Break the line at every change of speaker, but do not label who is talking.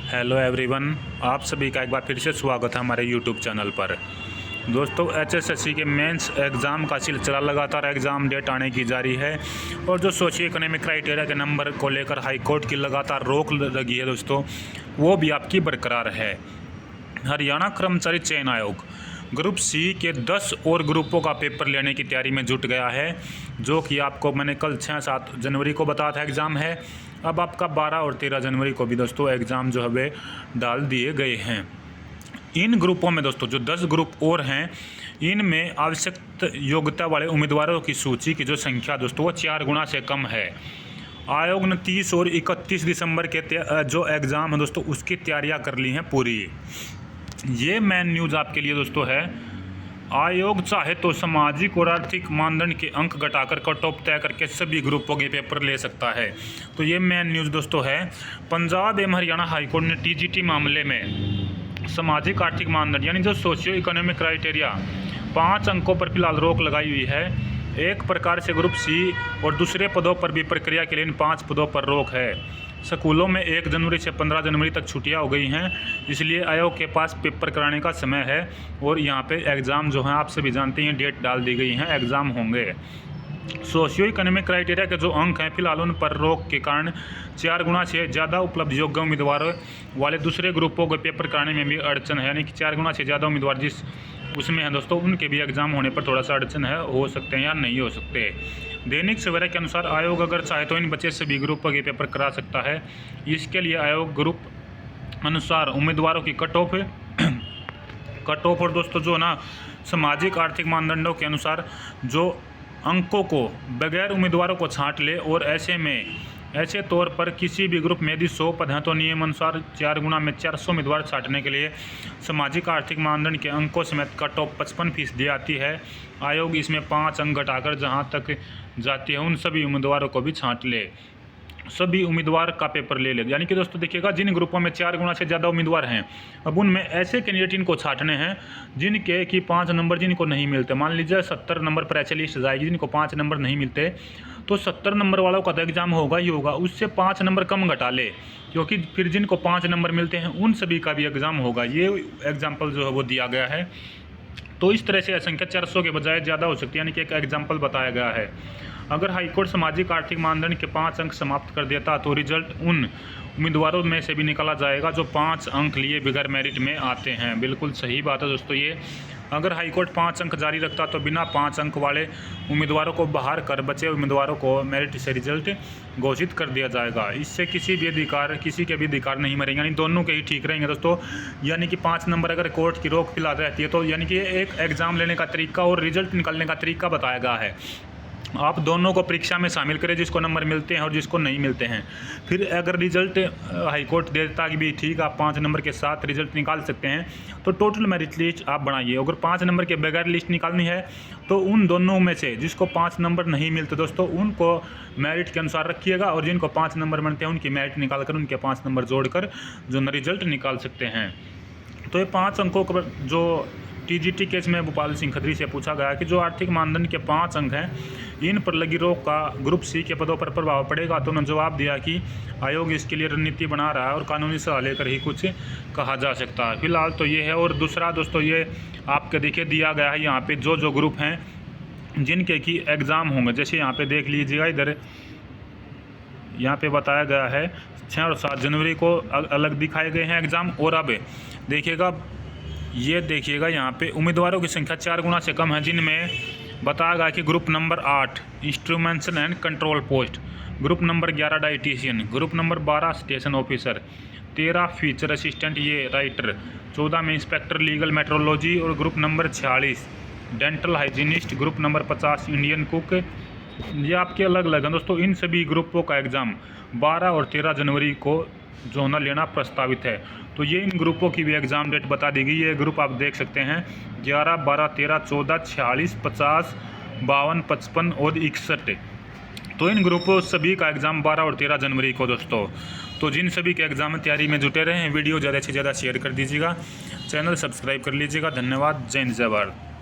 Hello everyone, आप सभी का एक बार फिर से स्वागत है हमारे यूट्यूब चैनल पर। दोस्तों, एचएसएससी के मेंस एग्ज़ाम का सिलसिला लगातार एग्ज़ाम डेट आने की जारी है और जो सोशियो इकोनॉमिक क्राइटेरिया के नंबर को लेकर हाई कोर्ट की लगातार रोक लगी है दोस्तों, वो भी आपकी बरकरार है। हरियाणा कर्मचारी चयन आयोग ग्रुप सी के 10 और ग्रुपों का पेपर लेने की तैयारी में जुट गया है, जो कि आपको मैंने कल 6-7 जनवरी को बताया था एग्ज़ाम है। अब आपका 12 और 13 जनवरी को भी दोस्तों एग्ज़ाम जो है वे डाल दिए गए हैं। इन ग्रुपों में दोस्तों जो 10 ग्रुप और हैं, इनमें आवश्यक योग्यता वाले उम्मीदवारों की सूची की जो संख्या दोस्तों वो 4 गुना से कम है। आयोग ने 30 और 31 दिसंबर के जो एग्ज़ाम है दोस्तों उसकी तैयारियां कर ली हैं पूरी। ये मेन न्यूज़ आपके लिए दोस्तों है। आयोग चाहे तो सामाजिक और आर्थिक मानदंड के अंक घटाकर कट ऑफ तय करके सभी ग्रुपों के पेपर ले सकता है। तो ये मेन न्यूज़ दोस्तों है। पंजाब एवं हरियाणा हाईकोर्ट ने टीजीटी मामले में सामाजिक आर्थिक मानदंड यानी जो सोशियो इकोनॉमिक क्राइटेरिया 5 अंकों पर फिलहाल रोक लगाई हुई है। एक प्रकार से ग्रुप सी और दूसरे पदों पर भी प्रक्रिया के लिए इन 5 पदों पर रोक है। स्कूलों में 1 जनवरी से 15 जनवरी तक छुट्टियां हो गई हैं, इसलिए आयोग के पास पेपर कराने का समय है और यहाँ पे एग्ज़ाम जो हैं आप सभी जानते हैं डेट डाल दी गई हैं, एग्ज़ाम होंगे। सोशियो इकोनॉमिक क्राइटेरिया के जो अंक हैं फिलहाल उन पर रोक के कारण 4 गुना से ज़्यादा उपलब्ध योग्य उम्मीदवारों वाले दूसरे ग्रुपों के पेपर कराने में भी अड़चन है, यानी कि 4 गुना से ज़्यादा उम्मीदवार जिस उसमें है दोस्तों उनके भी एग्ज़ाम होने पर थोड़ा सा अड़चन है, हो सकते हैं या नहीं हो सकते। दैनिक सवेरा के अनुसार आयोग अगर चाहे तो इन बचे सभी ग्रुपों के पेपर करा सकता है। इसके लिए आयोग ग्रुप अनुसार उम्मीदवारों की कट ऑफ और दोस्तों जो ना सामाजिक आर्थिक मानदंडों के अनुसार जो अंकों को बगैर उम्मीदवारों को छांट ले और ऐसे तौर पर किसी भी ग्रुप में यदि 100 पद हैं तो नियम अनुसार 4 गुना में 400 उम्मीदवार छांटने के लिए सामाजिक आर्थिक मानदंड के अंकों समेत कट ऑफ 55% आती है। आयोग इसमें 5 अंक घटाकर जहां तक जाती है उन सभी उम्मीदवारों को भी छांट ले, सभी उम्मीदवार का पेपर ले यानी कि दोस्तों देखिएगा जिन ग्रुपों में 4 गुना से ज़्यादा उम्मीदवार हैं, अब उनमें ऐसे कैंडिडेट इनको छांटने हैं जिनके कि 5 नंबर जिनको नहीं मिलते। मान लीजिए 70 नंबर पर ऐसे लिस्ट जाएगी जिनको 5 नंबर नहीं मिलते, तो 70 नंबर वालों का तो एग्ज़ाम होगा ही होगा, उससे 5 नंबर कम घटा ले, क्योंकि फिर जिनको 5 नंबर मिलते हैं उन सभी का भी एग्ज़ाम होगा। ये एग्जाम्पल जो है वो दिया गया है। तो इस तरह से संख्या 400 के बजाय ज़्यादा हो सकती है, यानी कि एक एग्जाम्पल बताया गया है। अगर हाईकोर्ट सामाजिक आर्थिक मानदंड के 5 अंक समाप्त कर देता तो रिजल्ट उन उम्मीदवारों में से भी निकाला जाएगा जो 5 अंक लिए बगैर मेरिट में आते हैं। बिल्कुल सही बात है दोस्तों ये। अगर हाईकोर्ट 5 अंक जारी रखता तो बिना 5 अंक वाले उम्मीदवारों को बाहर कर बचे उम्मीदवारों को मेरिट से रिजल्ट घोषित कर दिया जाएगा। इससे किसी के भी अधिकार नहीं मरेंगे, यानी दोनों के ही ठीक रहेंगे दोस्तों। यानी कि 5 नंबर अगर कोर्ट की रोक फिलहाल रहती है तो यानी कि एक एग्ज़ाम लेने का तरीका और रिजल्ट निकालने का तरीका बताया गया है। आप दोनों को परीक्षा में शामिल करें, जिसको नंबर मिलते हैं और जिसको नहीं मिलते हैं। फिर अगर रिजल्ट हाईकोर्ट देता कि भी ठीक आप 5 नंबर के साथ रिजल्ट निकाल सकते हैं, तो टोटल मेरिट लिस्ट आप बनाइए। अगर 5 नंबर के बगैर लिस्ट निकालनी है तो उन दोनों में से जिसको 5 नंबर नहीं मिलते दोस्तों उनको मेरिट के अनुसार रखिएगा, और जिनको 5 नंबर मिलते हैं उनकी मेरिट निकाल कर उनके 5 नंबर जोड़कर जो रिजल्ट निकाल सकते हैं। तो ये 5 अंकों का जो टीजीटी केस में भोपाल सिंह खत्री से पूछा गया कि जो आर्थिक मानदंड के 5 अंक हैं इन पर लगी रोक का ग्रुप सी के पदों पर प्रभाव पड़ेगा, तो उन्होंने जवाब दिया कि आयोग इसके लिए रणनीति बना रहा है और कानूनी सलाह लेकर ही कुछ कहा जा सकता है। फिलहाल तो ये है। और दूसरा दोस्तों ये आपके देखिए दिया गया है यहाँ पे जो ग्रुप हैं जिनके की एग्ज़ाम होंगे, जैसे यहाँ पे देख लीजिएगा, इधर यहाँ पे बताया गया है 6 और 7 जनवरी को अलग दिखाए गए हैं एग्ज़ाम। और अब देखिएगा यहाँ पे उम्मीदवारों की संख्या 4 गुना से कम है, जिनमें बताया गया कि group number 8 instrumentation and control post, group number 11 dietitian, group number 12 station officer, 13 feature assistant ये राइटर, 14 में इंस्पेक्टर लीगल मेट्रोलॉजी, और group number 46 dental hygienist, group number 50 Indian cook. ये आपके अलग अलग हैं दोस्तों। इन सभी ग्रुपों का एग्ज़ाम 12 और 13 जनवरी को जो ना लेना प्रस्तावित है। तो ये इन ग्रुपों की भी एग्ज़ाम डेट बता दी गई। ये ग्रुप आप देख सकते हैं 11, 12, 13, 14, 46, 50, 52, 55 और 61। तो इन ग्रुपों सभी का एग्ज़ाम 12 और 13 जनवरी को दोस्तों। तो जिन सभी के एग्ज़ाम में तैयारी में जुटे रहे हैं, वीडियो ज़्यादा से ज़्यादा शेयर कर दीजिएगा, चैनल सब्सक्राइब कर लीजिएगा। धन्यवाद। जय हिंद, जय भारत।